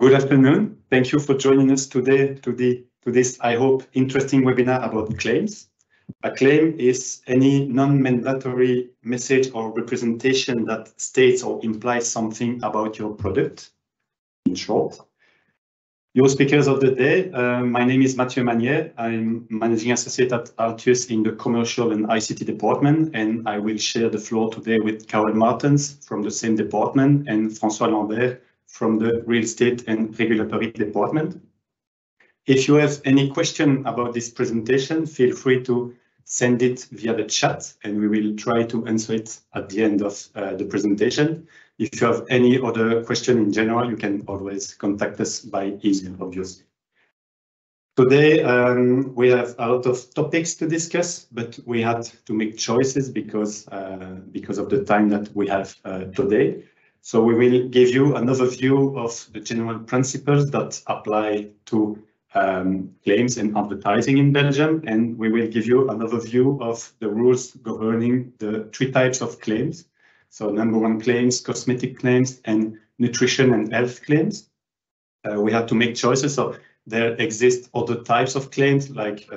Good afternoon. Thank you for joining us today to this, I hope, interesting webinar about claims. A claim is any non-mandatory message or representation that states or implies something about your product, in short. Your speakers of the day, my name is Mathieu Magnier. I'm Managing Associate at Altius in the Commercial and ICT department, and I will share the floor today with Carol Martens from the same department and François Lambert from the Real Estate and Regulatory department. If you have any question about this presentation, feel free to send it via the chat and we will try to answer it at the end of the presentation. If you have any other question in general, you can always contact us by email, obviously. Today, we have a lot of topics to discuss, but we had to make choices because of the time that we have today. So we will give you an overview of the general principles that apply to claims and advertising in Belgium, and we will give you an overview of the rules governing the three types of claims. So number one claims, cosmetic claims, and nutrition and health claims. We had to make choices, so there exist other types of claims like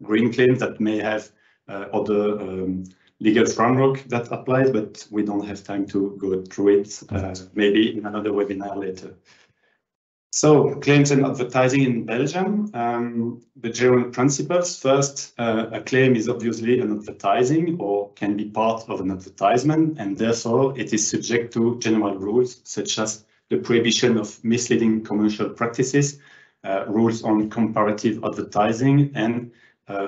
green claims that may have other legal framework that applies, but we don't have time to go through it, maybe in another webinar later. So claims and advertising in Belgium, the general principles. First, a claim is obviously an advertising or can be part of an advertisement, and therefore it is subject to general rules such as the prohibition of misleading commercial practices, rules on comparative advertising, and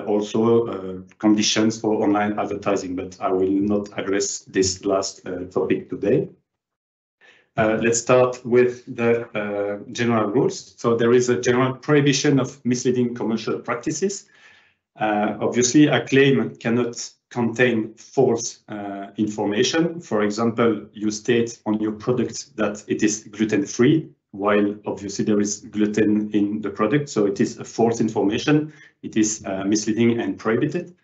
also conditions for online advertising, but I will not address this last topic today. Let's start with the general rules. So there is a general prohibition of misleading commercial practices. Obviously, a claim cannot contain false information. For example, you state on your product that it is gluten-free, while obviously there is gluten in the product, so it is a false information. It is misleading and prohibited,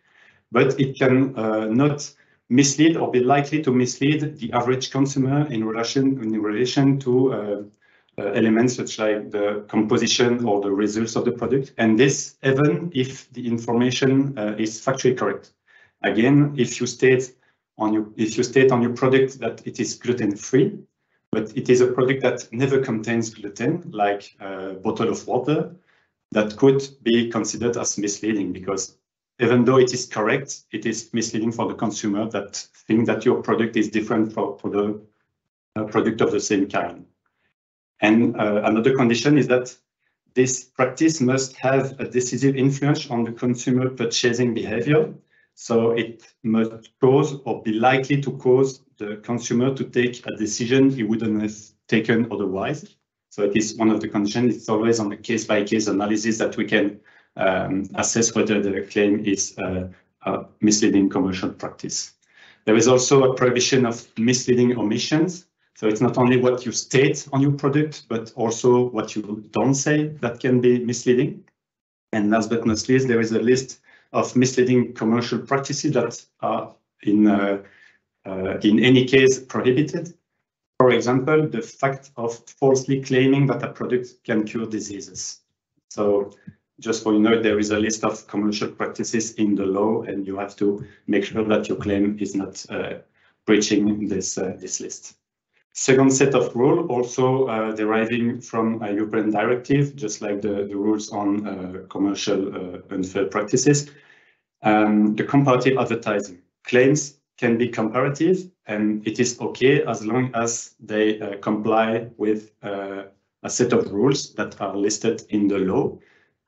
but it can not mislead or be likely to mislead the average consumer in relation to elements such like the composition or the results of the product, and this even if the information is factually correct. Again, if you state on your product that it is gluten-free, but it is a product that never contains gluten, like a bottle of water, that could be considered as misleading, because even though it is correct, it is misleading for the consumer that think that your product is different for the product of the same kind. And another condition is that this practice must have a decisive influence on the consumer purchasing behavior. So it must cause or be likely to cause the consumer to take a decision he wouldn't have taken otherwise. So it is one of the conditions. It's always on a case-by-case analysis that we can assess whether the claim is a misleading commercial practice. There is also a prohibition of misleading omissions. So it's not only what you state on your product, but also what you don't say that can be misleading. And last but not least, there is a list of misleading commercial practices that are in any case prohibited. For example, the fact of falsely claiming that a product can cure diseases. So just for you know, there is a list of commercial practices in the law, and you have to make sure that your claim is not breaching this list. Second set of rules, also deriving from a European directive, just like the rules on commercial unfair practices. The comparative advertising. Claims can be comparative, and it is okay as long as they comply with a set of rules that are listed in the law.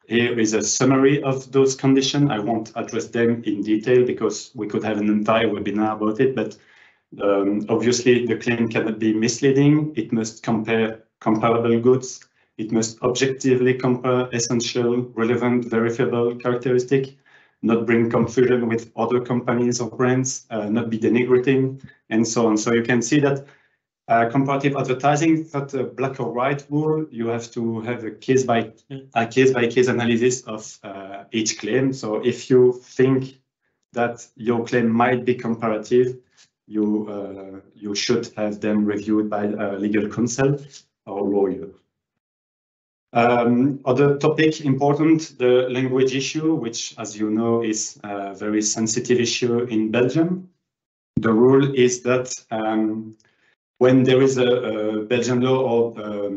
Here is a summary of those conditions. I won't address them in detail because we could have an entire webinar about it, but obviously the claim cannot be misleading. It must compare comparable goods. It must objectively compare essential, relevant, verifiable characteristics, not bring confusion with other companies or brands, not be denigrating, and so on. So you can see that comparative advertising is not a black or white rule. You have to have a case-by-case analysis of each claim. So if you think that your claim might be comparative, you should have them reviewed by a legal counsel or lawyer. Other topic important, the language issue, which, as you know, is a very sensitive issue in Belgium. The rule is that when there is a Belgian law or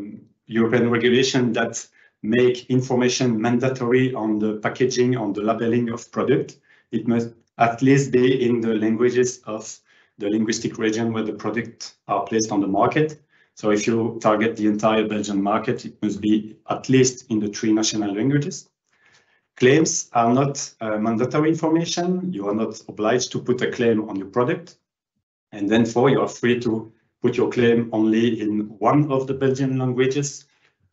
European regulation that make information mandatory on the packaging, on the labeling of product, it must at least be in the languages of the linguistic region where the products are placed on the market. So if you target the entire Belgian market, it must be at least in the 3 national languages. Claims are not mandatory information. You are not obliged to put a claim on your product. And then you are free to put your claim only in one of the Belgian languages,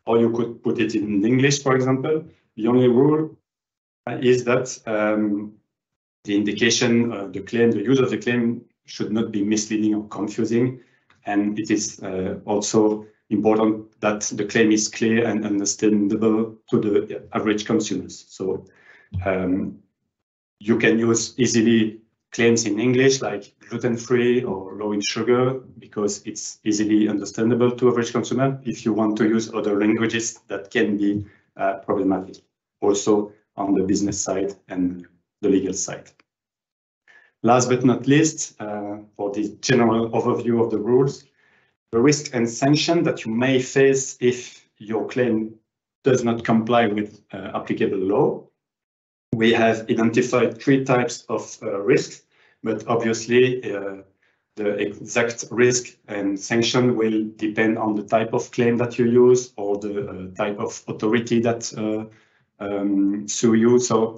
or you could put it in English, for example. The only rule is that the indication, the claim, the use of the claim should not be misleading or confusing. And it is also important that the claim is clear and understandable to the average consumers. So you can use easily claims in English like gluten-free or low in sugar because it's easily understandable to average consumer. If you want to use other languages, that can be problematic, also on the business side and the legal side. Last but not least, for the general overview of the rules, the risk and sanction that you may face if your claim does not comply with applicable law. We have identified 3 types of risks, but obviously the exact risk and sanction will depend on the type of claim that you use or the type of authority that sue you. So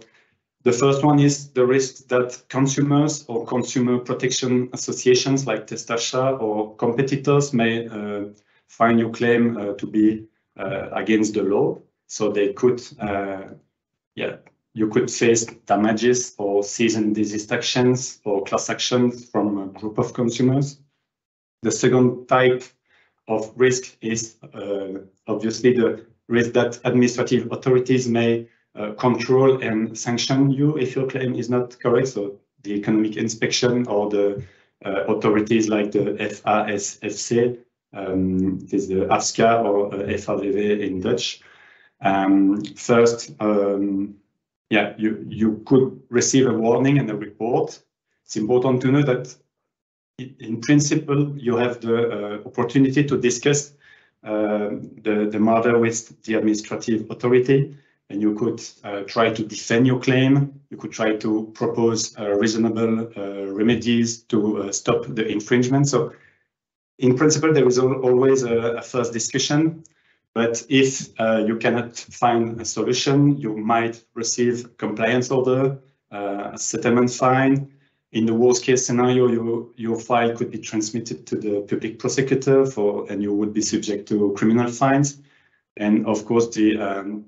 the first one is the risk that consumers or consumer protection associations like Testasha or competitors may find your claim to be against the law. So they could, you could face damages or cease and desist actions or class actions from a group of consumers. The second type of risk is obviously the risk that administrative authorities may control and sanction you if your claim is not correct. So the economic inspection or the authorities like the FASFC, is the AFSCA or FAVV in Dutch. First, you could receive a warning and a report. It's important to know that in principle, you have the opportunity to discuss the matter with the administrative authority, and you could try to defend your claim. You could try to propose reasonable remedies to stop the infringement. So in principle, there is always a first discussion. But if you cannot find a solution, you might receive compliance order, a settlement fine. In the worst case scenario, your file could be transmitted to the public prosecutor and you would be subject to criminal fines. And of course, the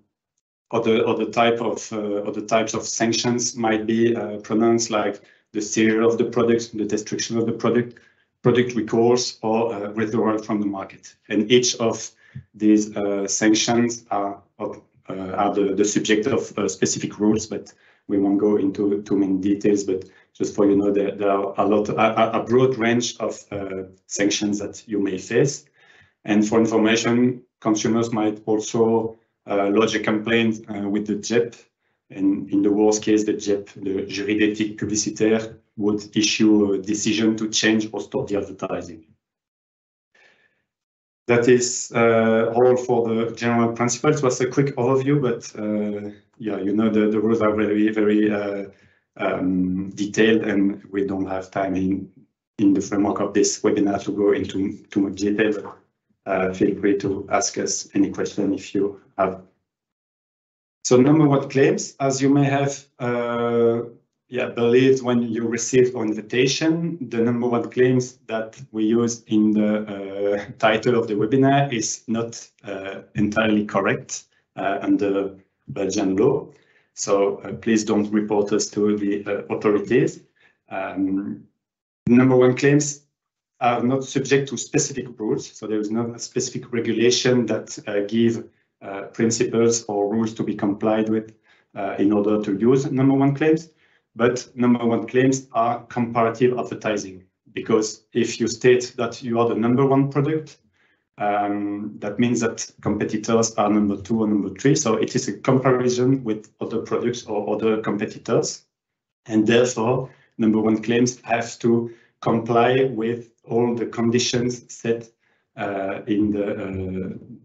other types of sanctions might be pronounced, like the seizure of the product, the destruction of the product recourse, or withdrawal from the market. And each of these sanctions are the subject of specific rules, but we won't go into too many details. But just for you know, there are a broad range of sanctions that you may face. And for information, consumers might also lodge a complaint with the JEP. And in the worst case, the JEP, the Jury d'éthique publicitaire, would issue a decision to change or stop the advertising. That is all for the general principles. It was a quick overview, but you know the rules are very, very detailed, and we don't have time in the framework of this webinar to go into too much detail. But feel free to ask us any question if you have. So number 1 claims, as you may have believed when you received our invitation, the number 1 claims that we use in the title of the webinar is not entirely correct under Belgian law. So please don't report us to the authorities. Number 1 claims are not subject to specific rules. So there is not a specific regulation that give principles or rules to be complied with in order to use number 1 claims. But number 1 claims are comparative advertising, because if you state that you are the number 1 product, That means that competitors are number 2 or number 3. So it is a comparison with other products or other competitors. And therefore, number 1 claims have to comply with all the conditions set in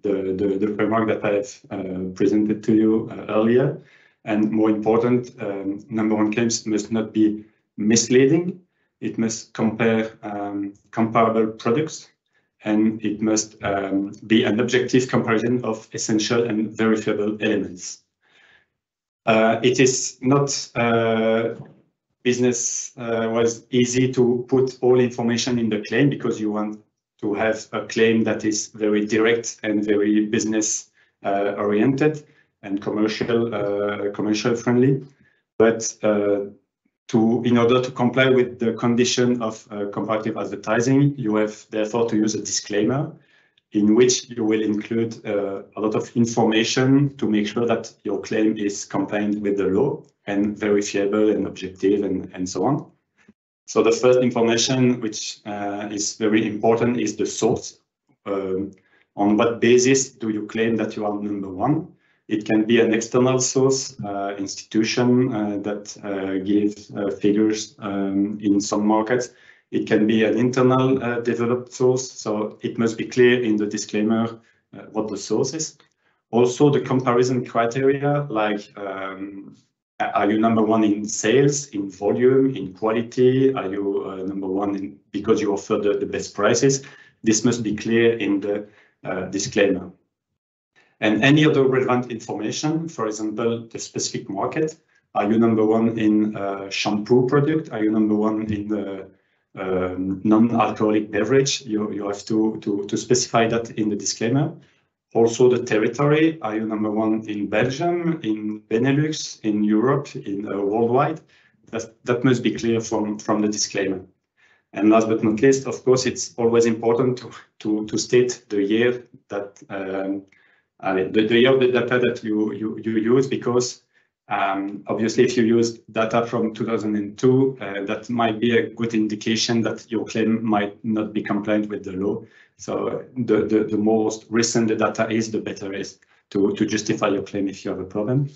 the framework that I've presented to you earlier. And more important, number 1 claims must not be misleading. It must compare comparable products, and it must be an objective comparison of essential and verifiable elements. It is not business was easy to put all information in the claim, because you want to have a claim that is very direct and very business oriented and commercial friendly. But in order to comply with the condition of comparative advertising, you have therefore to use a disclaimer in which you will include a lot of information to make sure that your claim is compliant with the law and verifiable and objective and so on. So the first information, which is very important, is the source. On what basis do you claim that you are number 1? It can be an external source, institution that gives figures in some markets. It can be an internal developed source, so it must be clear in the disclaimer what the source is. Also, the comparison criteria, like are you number 1 in sales, in volume, in quality? Are you number 1 because you offer the best prices? This must be clear in the disclaimer. And any other relevant information, for example, the specific market. Are you number 1 in shampoo product? Are you number 1 in the non-alcoholic beverage? You have to specify that in the disclaimer. Also the territory. Are you number 1 in Belgium, in Benelux, in Europe, in worldwide? That must be clear from the disclaimer. And last but not least, of course, it's always important to state the year that the year of the data that you use, because obviously if you use data from 2002, that might be a good indication that your claim might not be compliant with the law. So the most recent the data is, the better is to justify your claim if you have a problem.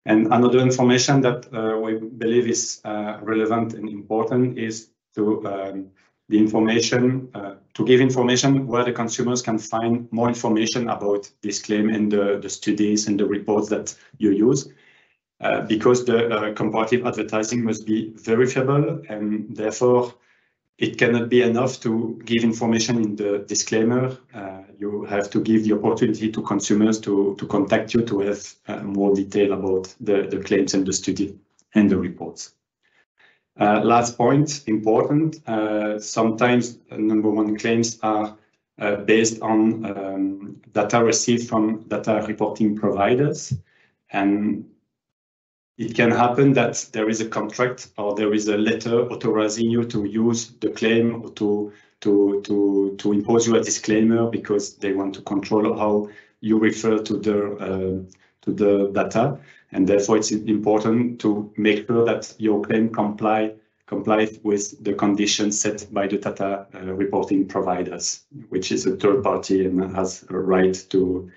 And another information that we believe is relevant and important is to the information, to give information where the consumers can find more information about this claim and the studies and the reports that you use. Because the comparative advertising must be verifiable, and therefore it cannot be enough to give information in the disclaimer. You have to give the opportunity to consumers to contact you to have more detail about the claims and the study and the reports. Last point, important, sometimes number 1 claims are based on data received from data reporting providers. And it can happen that there is a contract or there is a letter authorizing you to use the claim or to impose you a disclaimer because they want to control how you refer to the data. And therefore, it's important to make sure that your claim complies with the conditions set by the data reporting providers, which is a third party and has a right to,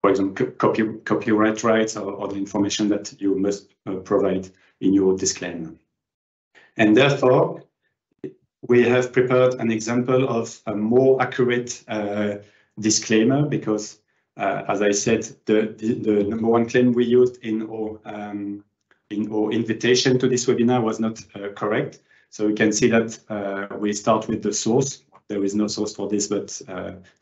for example, copyright rights or the information that you must provide in your disclaimer. And therefore, we have prepared an example of a more accurate disclaimer because, as I said, the number 1 claim we used in our invitation to this webinar was not correct. So you can see that we start with the source. There is no source for this, but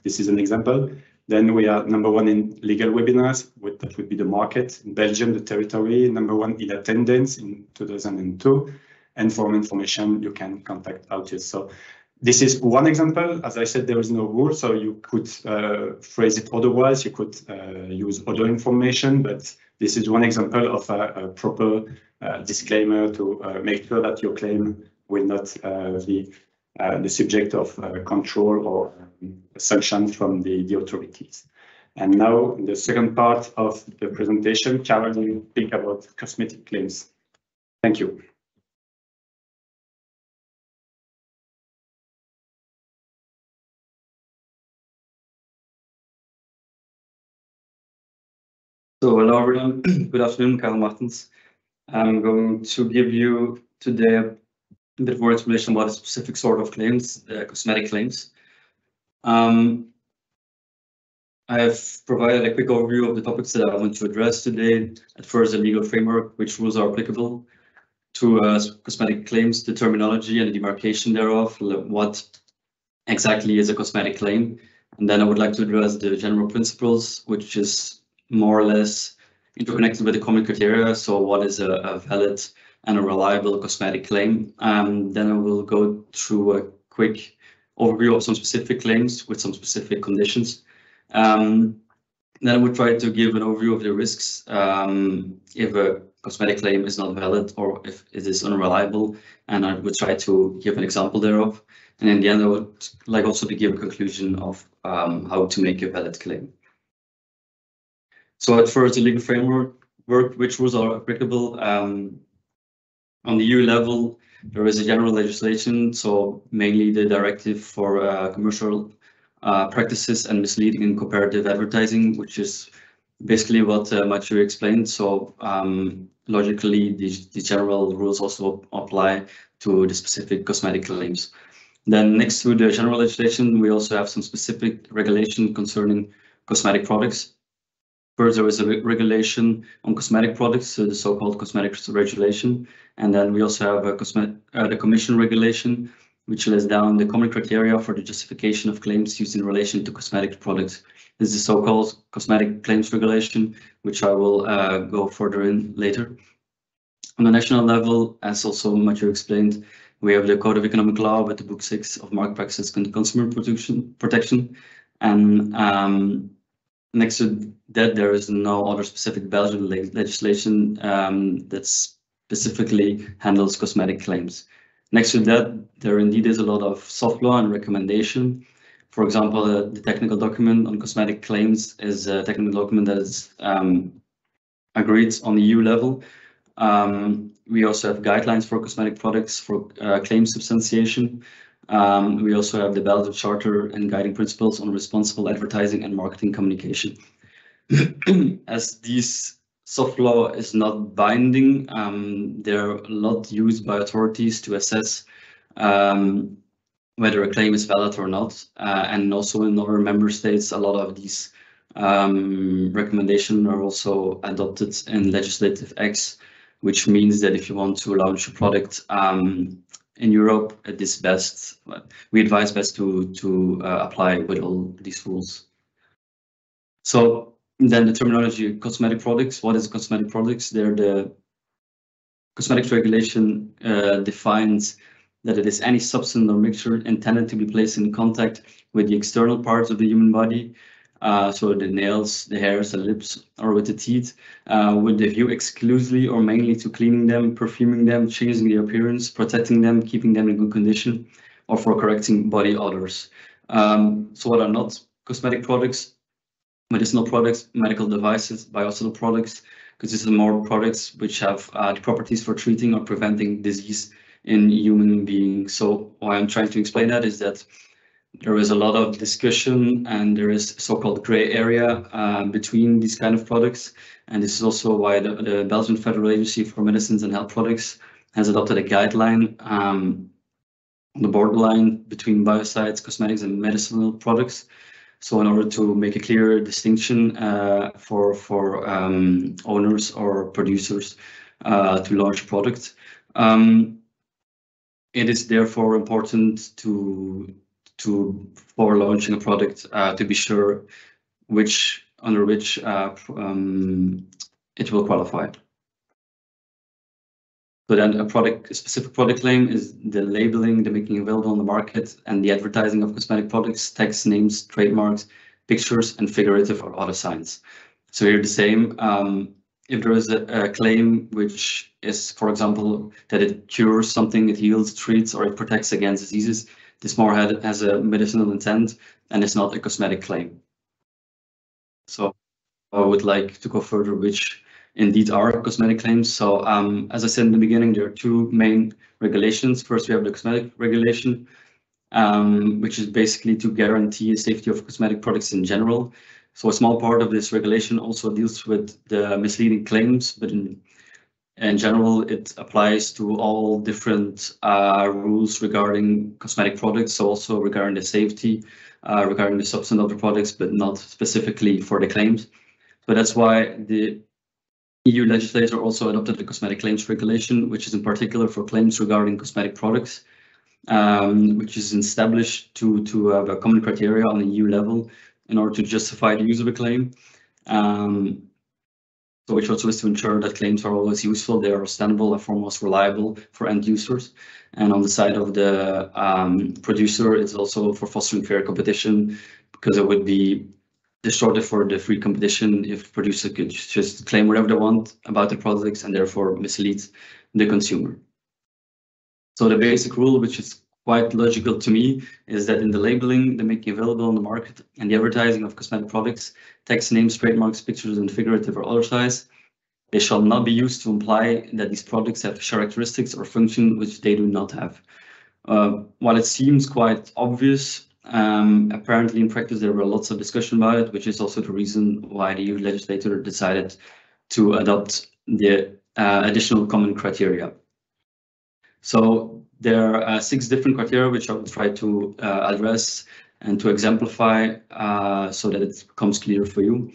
this is an example. Then we are number 1 in legal webinars, that would be the market. In Belgium, the territory, number 1 in attendance in 2002. And for more information, you can contact Altius. So this is one example. As I said, there is no rule, so you could phrase it otherwise. You could use other information, but this is one example of a proper disclaimer to make sure that your claim will not be the subject of control or sanction from the authorities. And now, in the second part of the presentation, Karen will speak about cosmetic claims. Thank you. So hello everyone, good afternoon, Karel Martens. I'm going to give you today a bit more explanation about a specific sort of claims, cosmetic claims. I have provided a quick overview of the topics that I want to address today. At first, the legal framework, which rules are applicable to cosmetic claims, the terminology and the demarcation thereof, what exactly is a cosmetic claim. And then I would like to address the general principles, which is more or less interconnected with the common criteria. So what is a valid and a reliable cosmetic claim? Then I will go through a quick overview of some specific claims with some specific conditions. Then I would try to give an overview of the risks if a cosmetic claim is not valid or if it is unreliable, and I would try to give an example thereof. And in the end, I would like also to give a conclusion of how to make a valid claim. So at first, the legal framework, which rules are applicable. On the EU level, there is a general legislation, so mainly the directive for commercial practices and misleading and comparative advertising, which is basically what Mathieu explained. So logically, the general rules also apply to the specific cosmetic claims. Then next to the general legislation, we also have some specific regulation concerning cosmetic products. First, there is a regulation on cosmetic products, so the so-called cosmetics regulation. And then we also have a the Commission regulation, which lays down the common criteria for the justification of claims used in relation to cosmetic products. This is the so-called cosmetic claims regulation, which I will go further in later. On the national level, as also Mathieu explained, we have the Code of Economic Law with the Book 6 of Market Practices and Consumer Protection. And next to that, there is no other specific Belgian legislation that specifically handles cosmetic claims. Next to that, there indeed is a lot of soft law and recommendation. For example, the technical document on cosmetic claims is a technical document that is agreed on the EU level. We also have guidelines for cosmetic products for claim substantiation. We also have the Belgian Charter and guiding principles on responsible advertising and marketing communication. As these soft law is not binding, they're a lot used by authorities to assess whether a claim is valid or not. And also in other member states, a lot of these recommendations are also adopted in legislative acts, which means that if you want to launch a product in Europe, it is best, we advise best to apply with all these rules. So then the terminology cosmetic products, what is cosmetic products? They're the cosmetics regulation defines that it is any substance or mixture intended to be placed in contact with the external parts of the human body, so the nails, the hairs, the lips, or with the teeth, with the view exclusively or mainly to cleaning them, perfuming them, changing their appearance, protecting them, keeping them in good condition, or for correcting body odors. So what are not cosmetic products? Medicinal products, medical devices, biocidal products, because this is more products which have the properties for treating or preventing disease in human beings. So why I'm trying to explain that is that there is a lot of discussion and there is so-called gray area between these kind of products. And this is also why the Belgian Federal Agency for Medicines and Health Products has adopted a guideline on the borderline between biocides, cosmetics, and medicinal products. So in order to make a clear distinction for owners or producers to launch a product, it is therefore important for launching a product to be sure under which it will qualify. So then a specific product claim is the labeling, the making available on the market, and the advertising of cosmetic products, text, names, trademarks, pictures, and figurative or other signs. So here the same. If there is a claim which is, for example, that it cures something, it heals, treats, or it protects against diseases, this more has a medicinal intent and is not a cosmetic claim. So I would like to go further, which indeed are cosmetic claims. So as I said in the beginning, there are two main regulations. First, we have the cosmetic regulation, which is basically to guarantee the safety of cosmetic products in general. So a small part of this regulation also deals with the misleading claims, but in general, it applies to all different rules regarding cosmetic products, so also regarding the safety, regarding the substance of the products, but not specifically for the claims. So that's why the EU legislator also adopted the cosmetic claims regulation, which is in particular for claims regarding cosmetic products, which is established to have a common criteria on the EU level in order to justify the use of a claim. So which also is to ensure that claims are always useful, they are understandable and foremost reliable for end users. And on the side of the producer, it's also for fostering fair competition, because it would be distorted for the free competition if producers could just claim whatever they want about the products and therefore mislead the consumer. So the basic rule, which is quite logical to me, is that in the labeling, the making available on the market, and the advertising of cosmetic products, text, names, trademarks, pictures, and figurative or otherwise, they shall not be used to imply that these products have characteristics or function which they do not have. While it seems quite obvious, apparently in practice there were lots of discussion about it, which is also the reason why the EU legislator decided to adopt the additional common criteria. So there are 6 different criteria which I will try to address and to exemplify so that it becomes clear for you.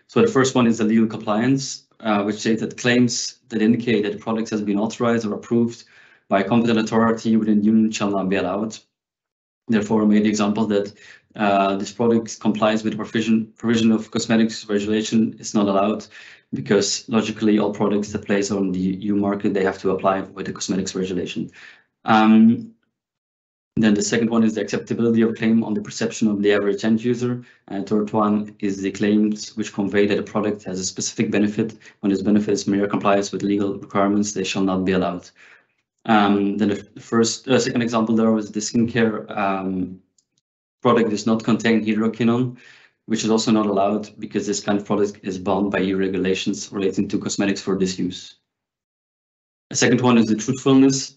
So the first one is the legal compliance, which states that claims that indicate that the product has been authorized or approved by a competent authority within the Union shall not be allowed. Therefore, I made the example that this product complies with the provision of cosmetics regulation is not allowed, because logically all products that place on the EU market, they have to apply with the cosmetics regulation. Then the second one is the acceptability of claim on the perception of the average end user. And third one is the claims which convey that a product has a specific benefit. When this benefit is mere compliance with legal requirements, they shall not be allowed. Then the second example there was the skincare product does not contain hydroquinone, which is also not allowed because this kind of product is bound by EU regulations relating to cosmetics for this use. The second one is the truthfulness,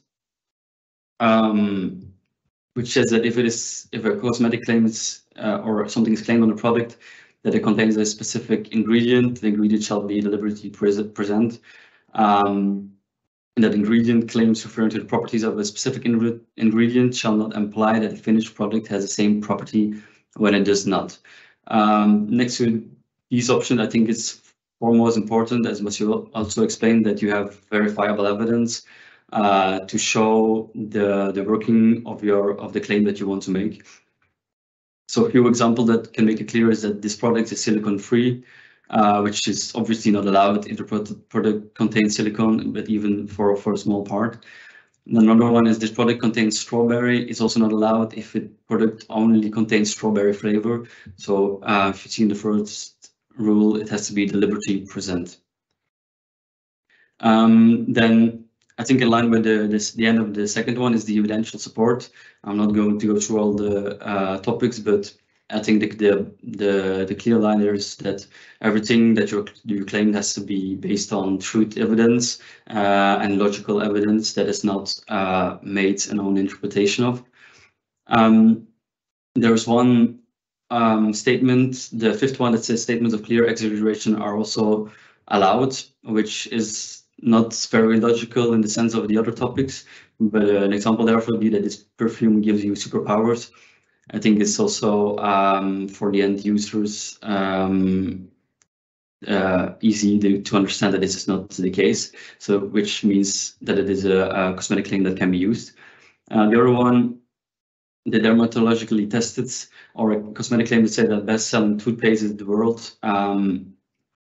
which says that if a cosmetic claim is or something is claimed on a product that it contains a specific ingredient, the ingredient shall be deliberately present. And that ingredient claims referring to the properties of a specific ingredient shall not imply that the finished product has the same property when it does not. Next to these options, I think it's foremost important, as Monsieur also explained, that you have verifiable evidence to show the working of the claim that you want to make. So a few examples that can make it clear is that this product is silicone-free, which is obviously not allowed if the product contains silicone, but even for a small part. And another one is this product contains strawberry. It's also not allowed if the product only contains strawberry flavor. So if you see in the first rule, it has to be deliberately present. Then I think in line with the end of the second one is the evidential support. I'm not going to go through all the topics, but I think the clear line there is that everything that you claim has to be based on truth evidence and logical evidence that is not made an own interpretation of. There's one statement, the fifth one, that says statements of clear exaggeration are also allowed, which is not very logical in the sense of the other topics, but an example therefore would be that this perfume gives you superpowers. I think it's also for the end users easy to understand that this is not the case. So which means that it is a cosmetic claim that can be used. The other one, the dermatologically tested or a cosmetic claim that say that best-selling toothpaste in the world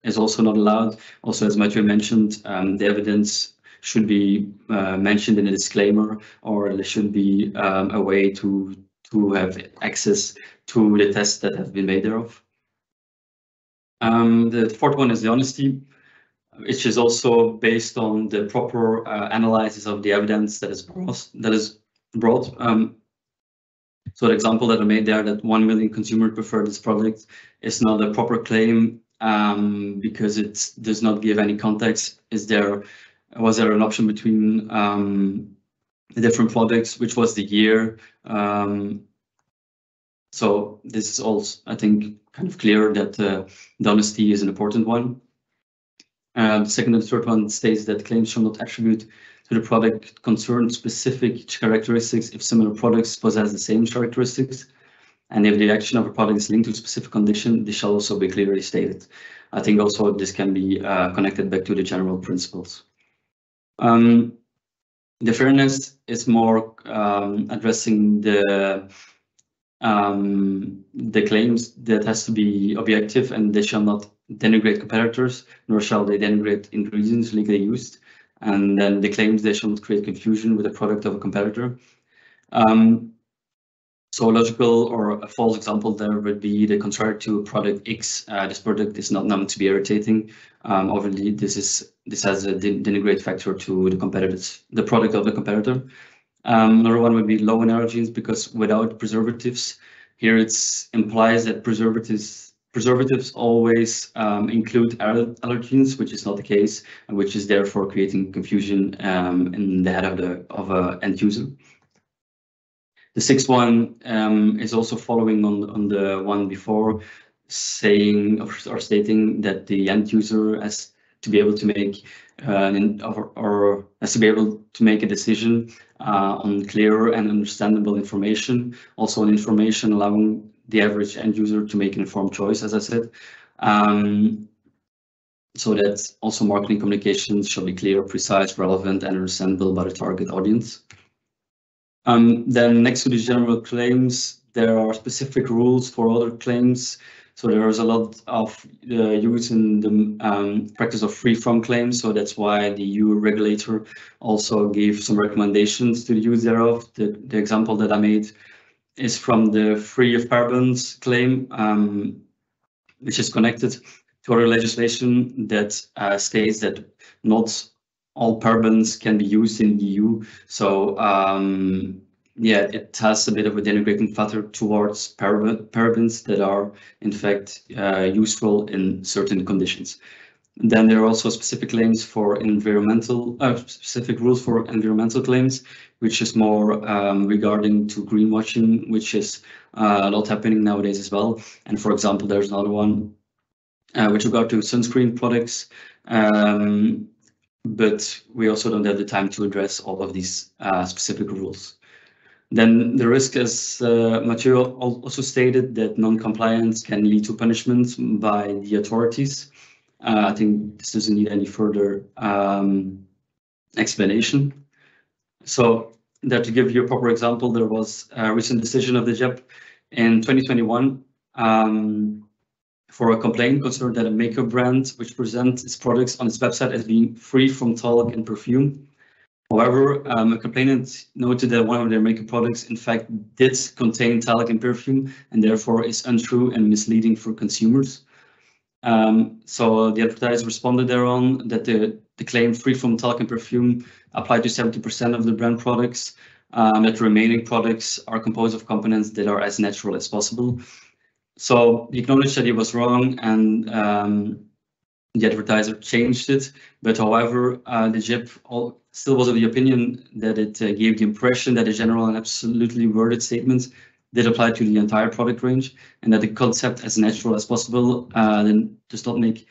is also not allowed. Also, as Mathieu mentioned, the evidence should be mentioned in a disclaimer, or there should be a way to have access to the tests that have been made thereof. The fourth one is the honesty, which is also based on the proper analysis of the evidence that is brought. So the example that I made there, that 1 million consumers prefer this product, is not a proper claim because it does not give any context. Was there an option between the different products, which was the year? So this is also, I think, kind of clear that the honesty is an important one. The second and third one states that claims shall not attribute to the product concerned specific characteristics if similar products possess the same characteristics. And if the action of a product is linked to a specific condition, this shall also be clearly stated. I think also this can be connected back to the general principles. The fairness is more addressing the claims that has to be objective, and they shall not denigrate competitors, nor shall they denigrate ingredients legally used. And then the claims, they shall not create confusion with the product of a competitor. So a logical or a false example there would be the contrary to product X. This product is not known to be irritating. Obviously, this has a denigrate factor to the product of the competitor. Another one would be low in allergens, because without preservatives, here it implies that preservatives always include allergens, which is not the case, and which is therefore creating confusion in the head of an end user. The sixth one is also following on the one before, saying or stating that the end user has to be able to make has to be able to make a decision on clear and understandable information, also on information allowing the average end user to make an informed choice, as I said. So that also marketing communications shall be clear, precise, relevant, and understandable by the target audience. Then next to the general claims, there are specific rules for other claims. So there is a lot of use in the practice of free-from claims. So that's why the EU regulator also gave some recommendations to the use thereof. The example that I made is from the free of parabens claim, which is connected to other legislation that states that not all parabens can be used in the EU. So yeah, it has a bit of a denigrating factor towards parabens that are in fact useful in certain conditions. Then there are also specific claims for specific rules for environmental claims, which is more regarding to greenwashing, which is a lot happening nowadays as well. And for example, there's another one with regard to sunscreen products. But we also don't have the time to address all of these specific rules. Then the risk, as Mathieu also stated, that non-compliance can lead to punishment by the authorities. I think this doesn't need any further explanation. So that to give you a proper example, there was a recent decision of the JEP in 2021 for a complaint concerned that a makeup brand which presents its products on its website as being free from talc and perfume. However, a complainant noted that one of their makeup products in fact did contain talc and perfume, and therefore is untrue and misleading for consumers. So the advertiser responded thereon that the claim free from talc and perfume applied to 70% of the brand products, that the remaining products are composed of components that are as natural as possible. So he acknowledged that he was wrong, and the advertiser changed it. But however, the JEP still was of the opinion that it gave the impression that a general and absolutely worded statement did apply to the entire product range, and that the concept as natural as possible then does not make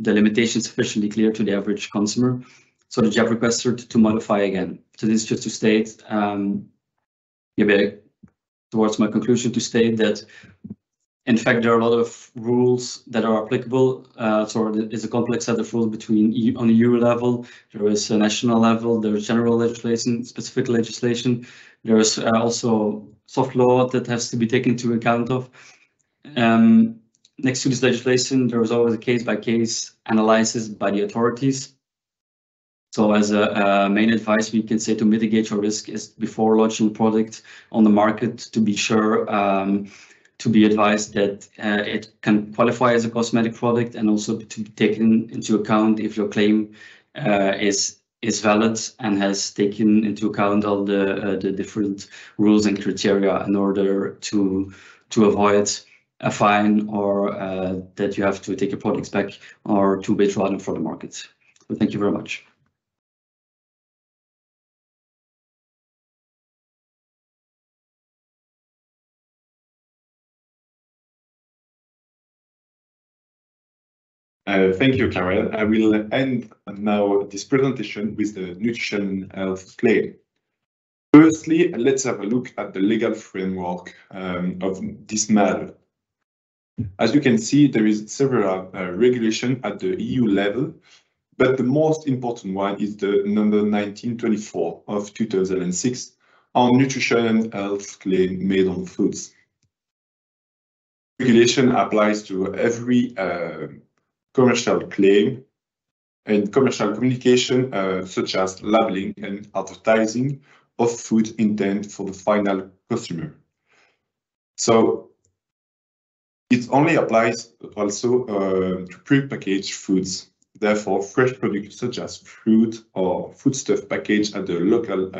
the limitation sufficiently clear to the average consumer. So the JEP requested to modify again. So this is just to state, towards my conclusion, to state that in fact, there are a lot of rules that are applicable. So it's a complex set of rules between on the EU level. There is a national level. There is general legislation, specific legislation. There is also soft law that has to be taken into account of. Next to this legislation, there is always a case-by-case analysis by the authorities. So as a main advice, we can say to mitigate your risk is before launching a product on the market to be sure to be advised that it can qualify as a cosmetic product, and also to be taken into account if your claim is valid and has taken into account all the different rules and criteria in order to avoid a fine, or that you have to take your products back or to withdraw them from the market. So thank you very much. Thank you, Karel. I will end now this presentation with the nutrition health claim. Firstly, let's have a look at the legal framework of this matter. As you can see, there is several regulation at the EU level, but the most important one is the number 1924 of 2006 on nutrition and health claim made on foods. Regulation applies to every commercial claim and commercial communication, such as labeling and advertising of food intended for the final consumer. So it only applies also to pre-packaged foods. Therefore, fresh products such as fruit or foodstuff packaged at the local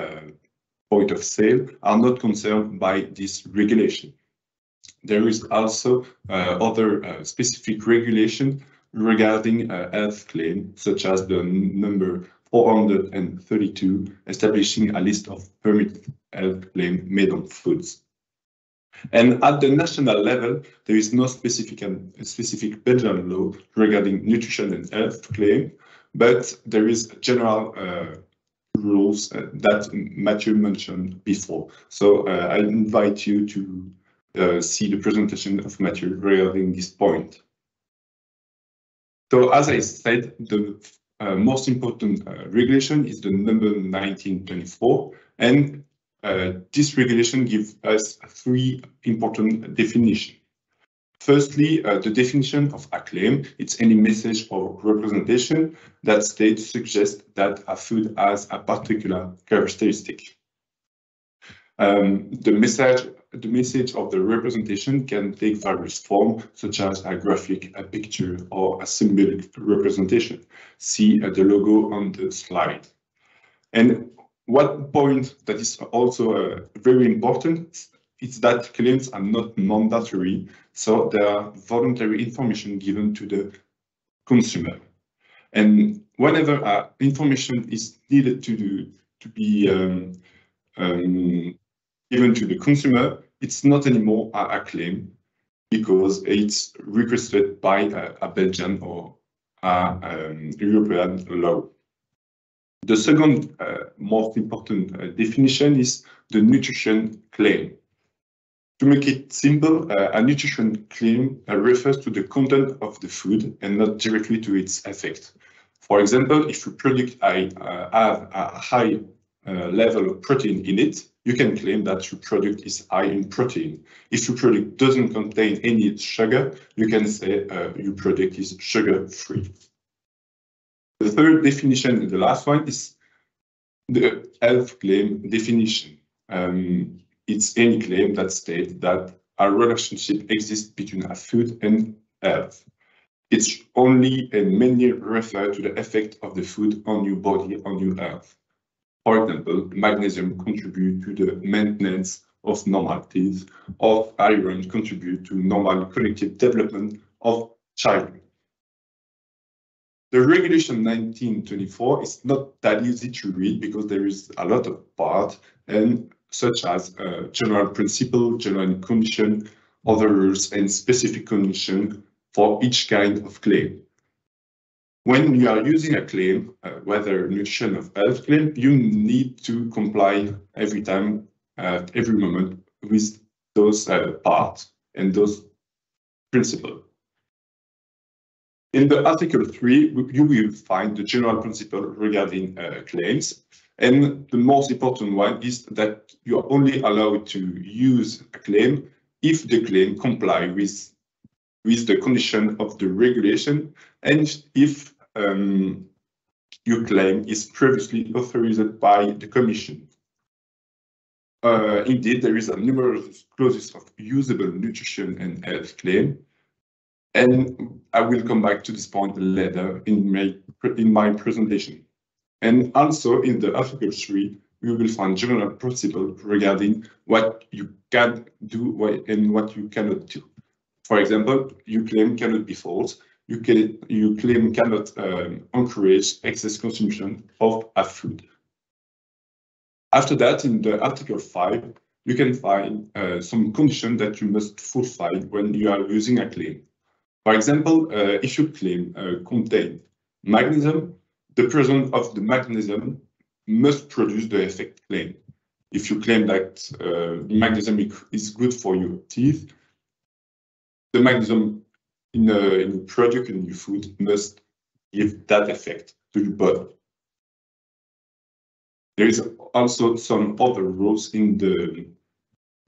point of sale are not concerned by this regulation. There is also other specific regulation regarding health claim, such as the number 432, establishing a list of permitted health claim made on foods. And at the national level, there is no specific Belgian law regarding nutrition and health claim, but there is general rules that Mathieu mentioned before. So I invite you to see the presentation of Mathieu regarding this point. So as I said, the most important regulation is the number 1924, and this regulation gives us three important definitions. Firstly, the definition of a claim, it's any message or representation that suggests that a food has a particular characteristic. The message of the representation can take various forms, such as a graphic, a picture, or a symbolic representation. See the logo on the slide. And one point that is also very important is that claims are not mandatory, so there are voluntary information given to the consumer. And whenever information is needed to be given to the consumer, it's not anymore a claim because it's requested by a Belgian or a European law. The second most important definition is the nutrition claim. To make it simple, a nutrition claim refers to the content of the food and not directly to its effect. For example, if your product have a high level of protein in it, you can claim that your product is high in protein. If your product doesn't contain any sugar, you can say your product is sugar-free. The third definition, and the last one, is the health claim definition. It's any claim that states that a relationship exists between a food and health. It's only and mainly refer to the effect of the food on your body, on your health. For example, magnesium contributes to the maintenance of normal teeth, or iron contributes to normal cognitive development of children. The regulation 1924 is not that easy to read because there is a lot of parts, and such as general principle, general condition, other rules, and specific condition for each kind of claim. When you are using a claim, whether nutrition or health claim, you need to comply every time, every moment with those parts and those principles. In the Article 3, you will find the general principle regarding claims. And the most important one is that you are only allowed to use a claim if the claim complies with the condition of the regulation and if your claim is previously authorized by the Commission. Indeed, there is a numerous clauses of usable nutrition and health claim, and I will come back to this point later in my presentation. And also in the Article 3, we will find general principles regarding what you can do and what you cannot do. For example, your claim cannot be false. Your claim cannot encourage excess consumption of a food. After that, in the Article 5, you can find some conditions that you must fulfill when you are using a claim. For example, if you claim contain magnesium, the presence of the magnesium must produce the effect claimed. If you claim that magnesium is good for your teeth, the magnesium in a product, in your food, must give that effect to your body. There is also some other rules in the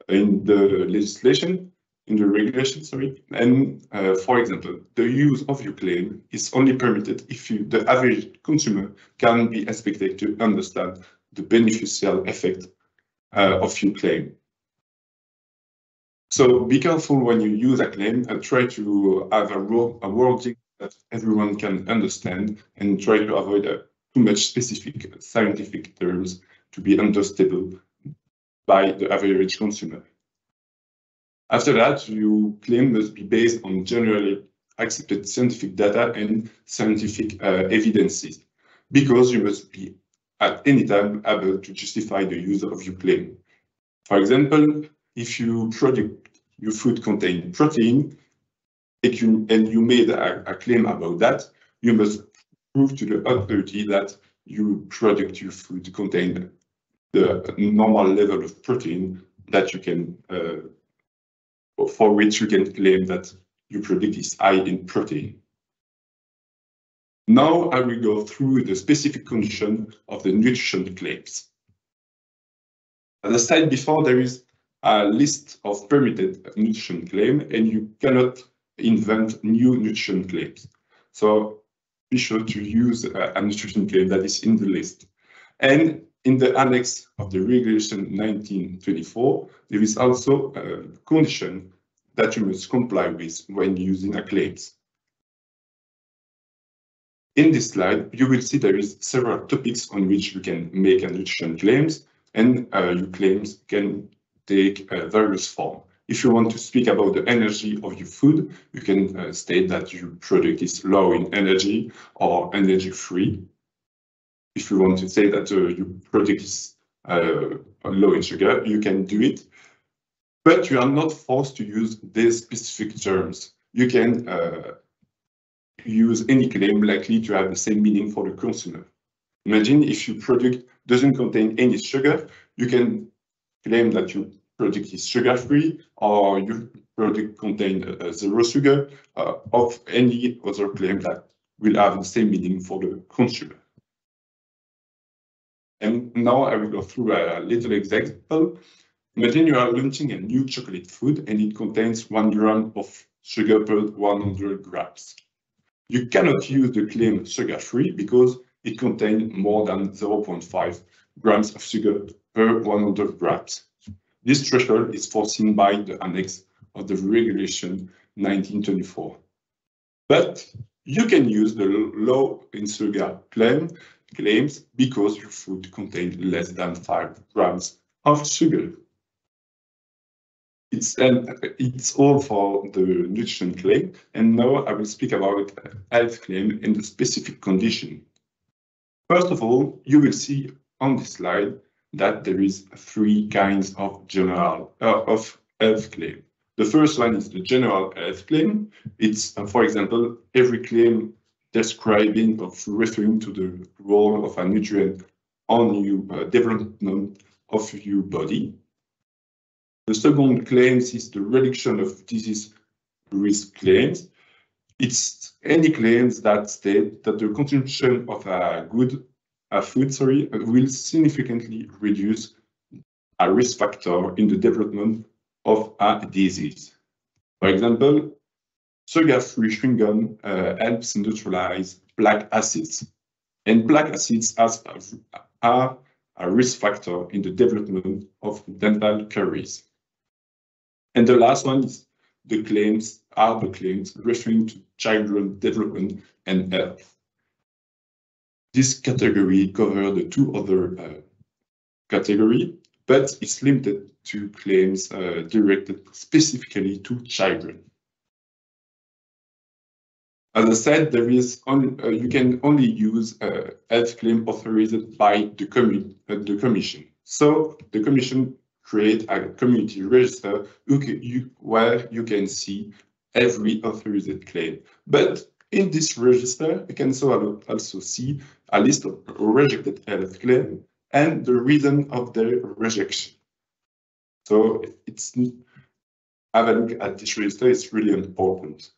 legislation, in the regulation, sorry. And for example, the use of your claim is only permitted if the average consumer can be expected to understand the beneficial effect of your claim. So be careful when you use a claim and try to have a wording that everyone can understand, and try to avoid too much specific scientific terms to be understandable by the average consumer. After that, your claim must be based on generally accepted scientific data and scientific evidences, because you must be at any time able to justify the use of your claim. For example, if your food contains protein and you made a claim about that, you must prove to the authority that your food contains the normal level of protein that you can, for which you can claim that your product is high in protein. Now I will go through the specific condition of the nutrition claims. As I said before, there is a list of permitted nutrition claims, and you cannot invent new nutrition claims. So be sure to use a nutrition claim that is in the list. And in the annex of the regulation 1924, there is also a condition that you must comply with when using a claims. In this slide, you will see there is several topics on which you can make a nutrition claims, and your claims can take various forms. If you want to speak about the energy of your food, you can state that your product is low in energy or energy-free. If you want to say that your product is low in sugar, you can do it. But you are not forced to use these specific terms. You can use any claim likely to have the same meaning for the consumer. Imagine if your product doesn't contain any sugar, you can claim that your product is sugar-free, or your product contains zero sugar, or any other claim that will have the same meaning for the consumer. And now I will go through a little example. Imagine you are launching a new chocolate food and it contains 1 gram of sugar per 100 grams. You cannot use the claim sugar-free because it contains more than 0.5 grams of sugar per 100 grams. This threshold is foreseen by the annex of the regulation 1924. But you can use the low in sugar claims because your food contains less than 5 grams of sugar. It's all for the nutrition claim, and now I will speak about health claim and the specific condition. First of all, you will see on this slide that there is 3 kinds of general of health claim. The first one is the general health claim. It's, for example, every claim describing or referring to the role of a nutrient on your development of your body. The second claims is the reduction of disease risk claims. It's any claims that state that the consumption of a food will significantly reduce a risk factor in the development of a disease. For example, sugar-free chewing gum helps neutralize black acids, and black acids are a risk factor in the development of dental caries. And the last one is the claims referring to children's development and health. This category covers the 2 other categories, but it's limited to claims directed specifically to children. As I said, there is you can only use health claim authorized by the commission. So the commission create a community register where you can see every authorized claim. But in this register, you can also see a list of rejected health claims and the reason of their rejection. So have a look at this register, it's really important.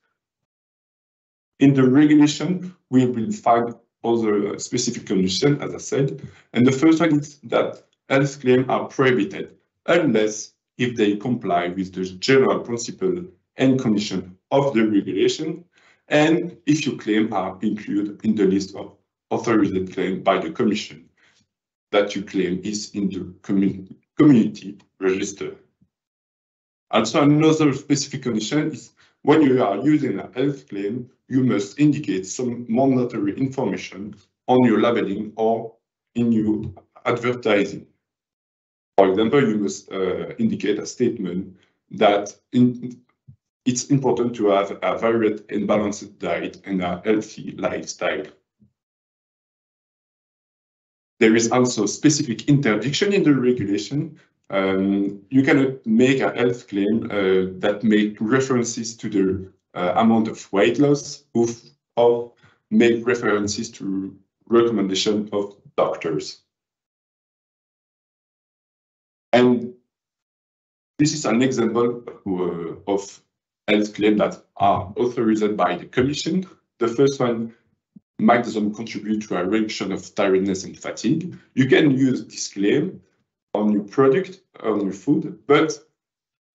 In the regulation, we will find other specific conditions, as I said. And the first one is that health claims are prohibited unless if they comply with the general principle and condition of the regulation, and if your claim are included in the list of authorized claims by the Commission that your claim is in the community register. Also, another specific condition is when you are using a health claim, you must indicate some mandatory information on your labeling or in your advertising. For example, you must indicate a statement that it's important to have a varied and balanced diet and a healthy lifestyle. There is also specific interdiction in the regulation. You cannot make a health claim that make references to the amount of weight loss or make references to recommendation of doctors. And this is an example of health claims that are authorized by the Commission. The first one, magnesium contribute to a reduction of tiredness and fatigue. You can use this claim on your product, on your food, but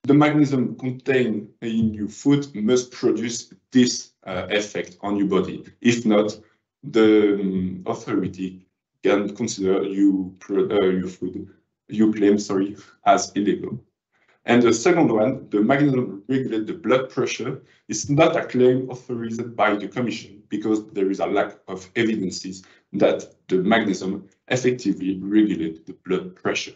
the magnesium contained in your food must produce this effect on your body. If not, the authority can consider your claim, as illegal. And the second one, the magnesium regulate the blood pressure, is not a claim authorized by the Commission because there is a lack of evidences that the magnesium effectively regulates the blood pressure.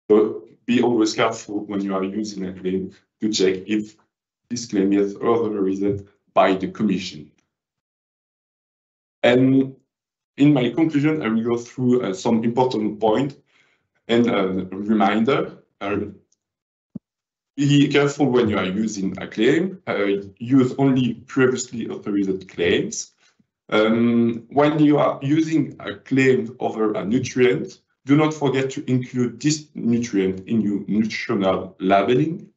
So be always careful when you are using a claim to check if this claim is authorized by the Commission. And in my conclusion, I will go through some important points and a reminder. Be careful when you are using a claim. Use only previously authorized claims. When you are using a claim over a nutrient, do not forget to include this nutrient in your nutritional labeling.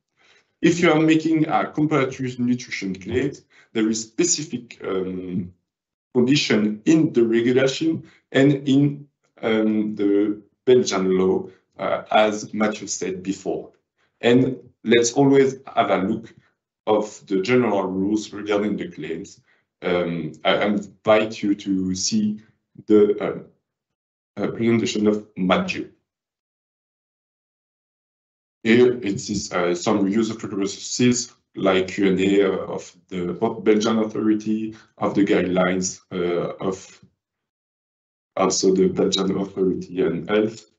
If you are making a comparative nutrition claim, there is specific condition in the regulation and in the Belgian law, as Mathieu said before. And let's always have a look of the general rules regarding the claims. I invite you to see the presentation of Mathieu. Here it is some user-friendly resources like Q&A of the Belgian authority, of the guidelines of also the Belgian authority and health.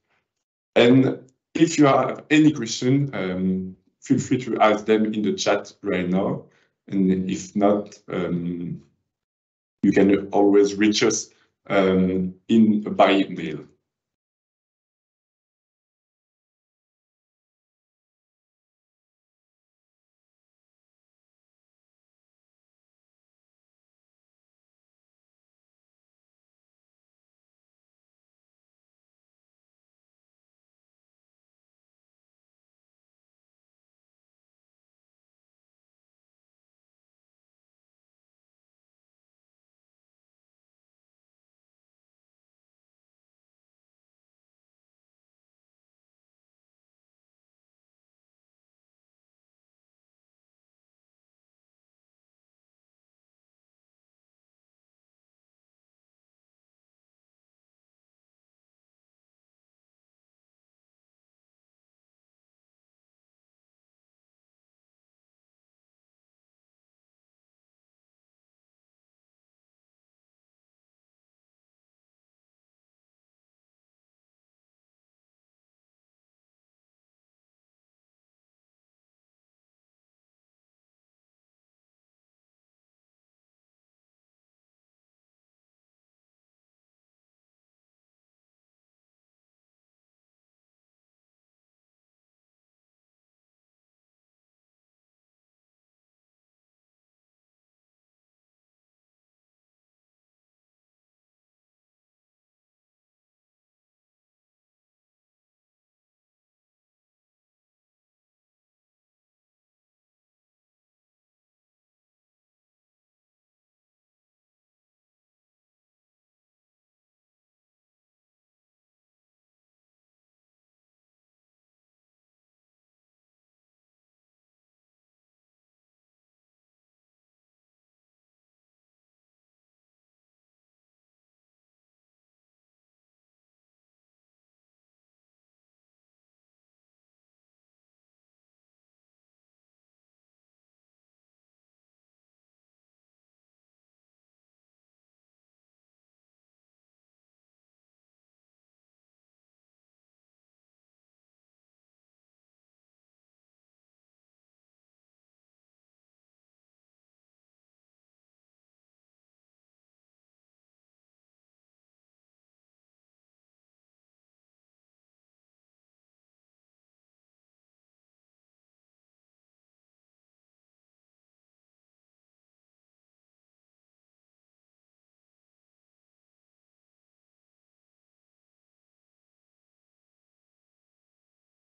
And if you have any question, feel free to ask them in the chat right now. And if not, you can always reach us by mail.